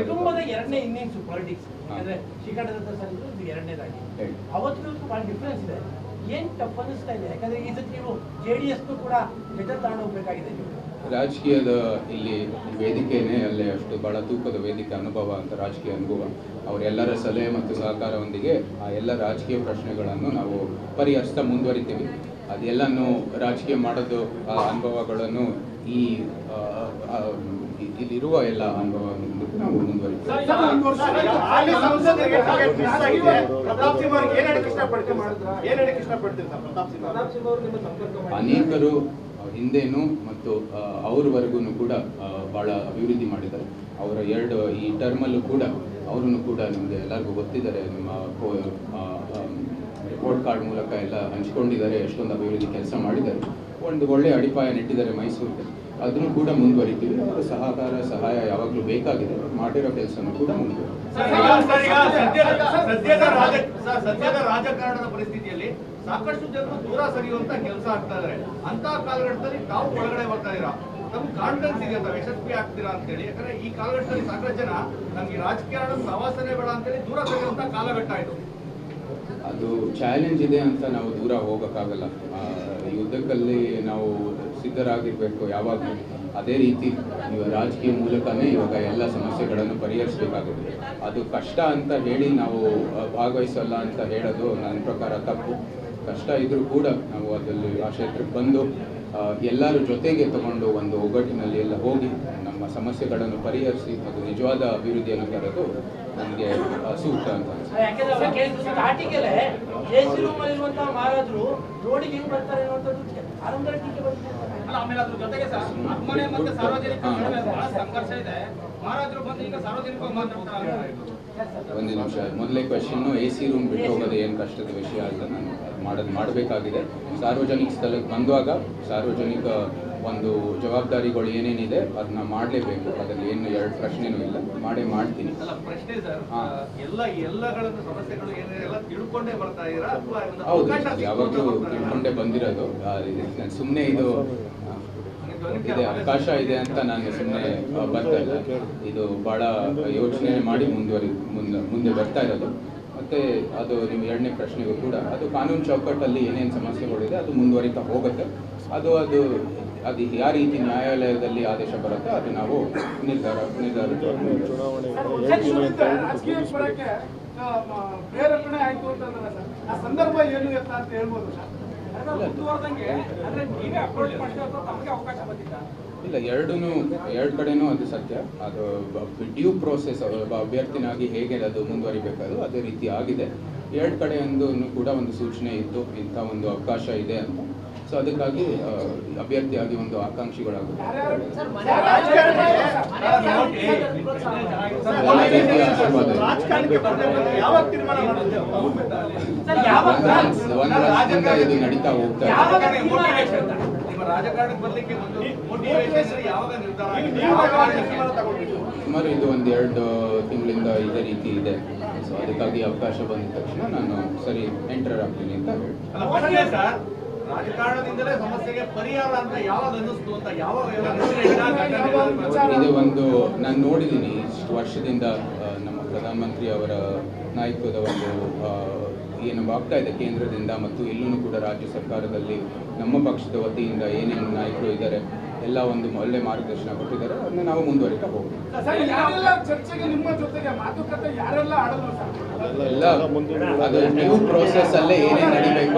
ಕುಟುಂಬದ ಎರಡನೇ innings politics ಯಾಕಂದ್ರೆ ಶ್ರೀಕಂಠದತ್ತ ಸರ್ ಇದು ಎರಡನೇದಾಗಿ ಅವತ್ತು ಬಹಳ ಡಿಫ್ರೆನ್ಸ್ ಇದೆ. ಏನ್ ಟಫ್ ಅನಿಸ್ತಾ ಇದೆ? ಯಾಕಂದ್ರೆ ಈ ಸತಿ ನೀವು JDS ಕೂಡ ಜೊತೆ ತಗೊಂಡು ಹೋಗ್ಬೇಕಾಗಿದೆ. ನೀವು ರಾಜಕೀಯದ ಇಲ್ಲಿ ವೇದಿಕೆನೇ ಅಲ್ಲೇ ಅಷ್ಟು ಬಹಳ ತೂಕದ ವೇದಿಕೆ ಅನುಭವ ಅಂತ ರಾಜಕೀಯ ಅನುಭವ. ಅವರೆಲ್ಲರ ಸಲಹೆ ಮತ್ತು ಸಹಕಾರದೊಂದಿಗೆ ಆ ಎಲ್ಲ ರಾಜಕೀಯ ಪ್ರಶ್ನೆಗಳನ್ನು ನಾವು ಪರಿಹರಿಸ್ತಾ ಮುಂದುವರಿತೀವಿ. ಅದೆಲ್ಲನೂ ರಾಜಕೀಯ ಮಾಡೋದು ಆ ಅನುಭವಗಳನ್ನು ಇಲ್ಲಿರುವ ಎಲ್ಲ ಅನುಭವಗಳನ್ನು ನಾವು ಮುಂದುವರಿತೀವಿ. ಅನೇಕರು ಹಿಂದೇನು ಮತ್ತು ಅವ್ರವರೆಗೂ ಕೂಡ ಭಾಳ ಅಭಿವೃದ್ಧಿ ಮಾಡಿದ್ದಾರೆ. ಅವರ ಈ ಟರ್ಮಲ್ಲೂ ಕೂಡ ಅವರನ್ನು ಕೂಡ ನಮಗೆ ಎಲ್ಲರಿಗೂ ಗೊತ್ತಿದ್ದಾರೆ. ನಮ್ಮ ರಿಪೋರ್ಟ್ ಕಾರ್ಡ್ ಮೂಲಕ ಎಲ್ಲ ಹಂಚ್ಕೊಂಡಿದ್ದಾರೆ. ಎಷ್ಟೊಂದು ಅಭಿವೃದ್ಧಿ ಕೆಲಸ ಮಾಡಿದ್ದಾರೆ. ಒಂದು ಒಳ್ಳೆಯ ಅಡಿಪಾಯ ನೆಟ್ಟಿದ್ದಾರೆ ಮೈಸೂರಿಗೆ. ಅದನ್ನು ಕೂಡ ಮುಂದುವರಿತೀವಿ. ಅವರ ಸಹಾಯ ಯಾವಾಗಲೂ ಬೇಕಾಗಿದೆ. ಮಾಡಿರೋ ಕೆಲಸನೂ ಕೂಡ ಮುಂದುವರಿತೀವಿ. ಸದ್ಯದ ರಾಜಕಾರಣದ ಪರಿಸ್ಥಿತಿಯಲ್ಲಿ ಸಾಕಷ್ಟು ಜನರು ದೂರ ಸರಿಯುವಂತ ಕೆಲಸ ಆಗ್ತಾ ಇದಾರೆ. ಅಂತ ಕಾಲಘಟ್ಟದಲ್ಲಿ ತಾವು ಒಳಗಡೆ ಬರ್ತಾ ಇದ್ದೀರಾ, ನಮ್ಗೆ ಕಾನ್ಫಿಡೆನ್ಸ್ ಇದೆ ಅಂತ ಯಶಸ್ವಿ ಆಗ್ತೀರಾ ಅಂತೇಳಿ. ಯಾಕಂದ್ರೆ ಈ ಕಾಲಘಟ್ಟದಲ್ಲಿ ಸಾಕಷ್ಟು ಜನ ನಮ್ಗೆ ರಾಜಕಾರಣದ ಸವಾಸನೆ ಬೇಡ ಅಂತೇಳಿ ದೂರ ಸರಿಯುವಂತ ಕಾಲಘಟ್ಟ ಇದು. ಅದು ಚಾಲೆಂಜ್ ಇದೆ ಅಂತ ನಾವು ದೂರ ಹೋಗೋಕ್ಕಾಗಲ್ಲ. ಯುದ್ಧದಲ್ಲಿ ನಾವು ಸಿದ್ಧರಾಗಿರ್ಬೇಕು ಯಾವಾಗಲೂ. ಅದೇ ರೀತಿ ರಾಜಕೀಯ ಮೂಲಕನೇ ಇವಾಗ ಎಲ್ಲ ಸಮಸ್ಯೆಗಳನ್ನು ಪರಿಹರಿಸಬೇಕಾಗುತ್ತೆ. ಅದು ಕಷ್ಟ ಅಂತ ಹೇಳಿ ನಾವು ಭಾಗವಹಿಸಲ್ಲ ಅಂತ ಹೇಳೋದು ನನ್ನ ಪ್ರಕಾರ ತಪ್ಪು. ಕಷ್ಟ ಇದ್ರೂ ಕೂಡ ನಾವು ಅದರಲ್ಲಿ ಆ ಕ್ಷೇತ್ರಕ್ಕೆ ಬಂದು ಎಲ್ಲರ ಜೊತೆಗೆ ತಗೊಂಡು ಒಂದು ಒಗ್ಗಟ್ಟಿನಲ್ಲಿ ಎಲ್ಲ ಹೋಗಿ ನಮ್ಮ ಸಮಸ್ಯೆಗಳನ್ನು ಪರಿಹರಿಸಿ ಅದು ನಿಜವಾದ ಅಭಿವೃದ್ಧಿಯನ್ನು ತರೋದು ನನಗೆ ಸೂಕ್ತ ಅಂತ ಸ್ಟಾರ್ಟಿಂಗಲ್ಲೇ AC ರೂಮಲ್ಲಿರುವಂತಹ ಮಹಾರಾಜರು ರೋಡಿಗೆ ಹೆಂಗ್ ಬರ್ತಾರೆ ಅನ್ನುವಂಥದ್ದು ಆರಂಭದ ಟೀಕೆ ಬರ್ತಾರೆ. ಆಮೇಲೆ ಅದ್ರ ಜೊತೆಗೆ ಸರ್ ಅರಮನೆ ಮತ್ತೆ ಸಾರ್ವಜನಿಕ ಬಹಳ ಸಂಘರ್ಷ ಇದೆ. ಮಹಾರಾಜರು ಬಂದು ಈಗ ಸಾರ್ವಜನಿಕ ಮಾತಾಡ್ತಾರೆ. ಒಂದು ನಿಮಿಷ, ಮೊದಲೇ ಕ್ವೆಶನ್ನು AC ರೂಮ್ ಬಿಟ್ಟು ಹೋಗೋದು ಏನು ಕಷ್ಟದ ವಿಷಯ ಅಂತ ನಾನು ಮಾಡಬೇಕಾಗಿದೆ. ಸಾರ್ವಜನಿಕ ಸ್ಥಳಕ್ಕೆ ಬಂದಾಗ ಸಾರ್ವಜನಿಕ ಒಂದು ಜವಾಬ್ದಾರಿಗಳು ಏನೇನಿದೆ ಅದನ್ನ ಮಾಡಲೇಬೇಕು. ಅದರಲ್ಲಿ ಏನು ಎರಡು ಪ್ರಶ್ನೆನೂ ಇಲ್ಲ, ಮಾಡ್ತೀನಿ. ಪ್ರಶ್ನೆ ಸರ್, ಎಲ್ಲಗಳ ಸಮಸ್ಯೆಗಳು ಏನೆಲ್ಲ ತಿಳ್ಕೊಂಡೇ ಬರ್ತಾ ಇದ್ದೀರಾ? ಹೌದು, ಯಾವಾಗಲೂ ತಿಳ್ಕೊಂಡೇ ಬಂದಿರೋದು. ಸುಮ್ಮನೆ ಇದು ಇದೆ ಅವಕಾಶ ಇದೆ ಅಂತ ನಾನು ಸುಮ್ಮನೆ ಬರ್ತಾ ಇಲ್ಲ. ಇದು ಭಾಳ ಯೋಚನೆ ಮಾಡಿ ಮುಂದೆ ಬರ್ತಾ ಇರೋದು. ಮತ್ತು ಅದು ನಿಮ್ಮ ಎರಡನೇ ಪ್ರಶ್ನೆಗೂ ಕೂಡ ಅದು ಕಾನೂನು ಚೌಕಟ್ಟಲ್ಲಿ ಏನೇನು ಸಮಸ್ಯೆಗಳಿದೆ ಅದು ಮುಂದುವರಿತಾ ಹೋಗುತ್ತೆ. ಅದು ಯಾವ ರೀತಿ ನ್ಯಾಯಾಲಯದಲ್ಲಿ ಆದೇಶ ಬರುತ್ತೆ ಅದು ನಾವು ನಿರ್ಧಾರ ಪ್ರೇರೇಪಣೆ ಆಯ್ತು ಅಂತಂದ್ರೆ ಸರ್ ಆ ಸಂದರ್ಭ ಏನು ಅಂತ ಹೇಳ್ಬೋದು ಸರ್? ಇಲ್ಲ, ಎರಡು ಕಡೆನೂ ಅದು ಸತ್ಯ. ಅದು ಡ್ಯೂ ಪ್ರೋಸೆಸ್ ಅಭ್ಯರ್ಥಿನಾಗಿ ಹೇಗೆ ಅದು ಮುಂದುವರಿಬೇಕಾದ್ರು ಅದೇ ರೀತಿ ಆಗಿದೆ. ಎರಡು ಕಡೆಯಿಂದ ಕೂಡ ಒಂದು ಸೂಚನೆ ಇತ್ತು, ಇಂಥ ಒಂದು ಅವಕಾಶ ಇದೆ ಅಂತ. ಸೊ ಅದಕ್ಕಾಗಿ ಅಭ್ಯರ್ಥಿಯಾಗಿ ಒಂದು ಆಕಾಂಕ್ಷಿಗಳಾಗುತ್ತೆ. ಒಂದು ವರ್ಷದಿಂದ ಇದು ನಡೀತಾ ಹೋಗ್ತಾ ಸುಮಾರು ಇದು ಒಂದು 2 ತಿಂಗಳಿಂದ ಇದೇ ರೀತಿ ಇದೆ. ಸೊ ಅದಕ್ಕಾಗಿ ಅವಕಾಶ ಬಂದ ತಕ್ಷಣ ನಾನು ಸರಿ ಎಂಟರ್ ಆಗ್ತೀನಿ ಅಂತ ಹೇಳಿ. ರಾಜಕಾರಣದಿಂದಲೇ ಸಮಸ್ಯೆಗೆ ಪರಿಹಾರ ಅಂತ ಯಾವಾಗ ಅನ್ನಿಸ್ತು ಅಂತ ಇದು ಒಂದು ನಾನು ನೋಡಿದ್ದೀನಿ ಇಷ್ಟು ವರ್ಷದಿಂದ ನಮ್ಮ ಪ್ರಧಾನಮಂತ್ರಿ ಅವರ ನಾಯಕತ್ವದ ಒಂದು ಏನು ಆಗ್ತಾ ಇದೆ ಕೇಂದ್ರದಿಂದ ಮತ್ತು ಇಲ್ಲೂ ಕೂಡ ರಾಜ್ಯ ಸರ್ಕಾರದಲ್ಲಿ ನಮ್ಮ ಪಕ್ಷದ ವತಿಯಿಂದ ಏನೇನು ನಾಯಕರು ಇದ್ದಾರೆ ಎಲ್ಲ ಒಂದು ಒಳ್ಳೆ ಮಾರ್ಗದರ್ಶನ ಕೊಟ್ಟಿದ್ದಾರೆ. ಅದನ್ನ ನಾವು ಮುಂದುವರಿತಾ ಹೋಗ್ತೀವಿ. ಎಲ್ಲ ಅದು ನ್ಯೂ ಪ್ರೋಸೆಸ್ ಅಲ್ಲೇ ಏನೇನು ನಡಿಬೇಕು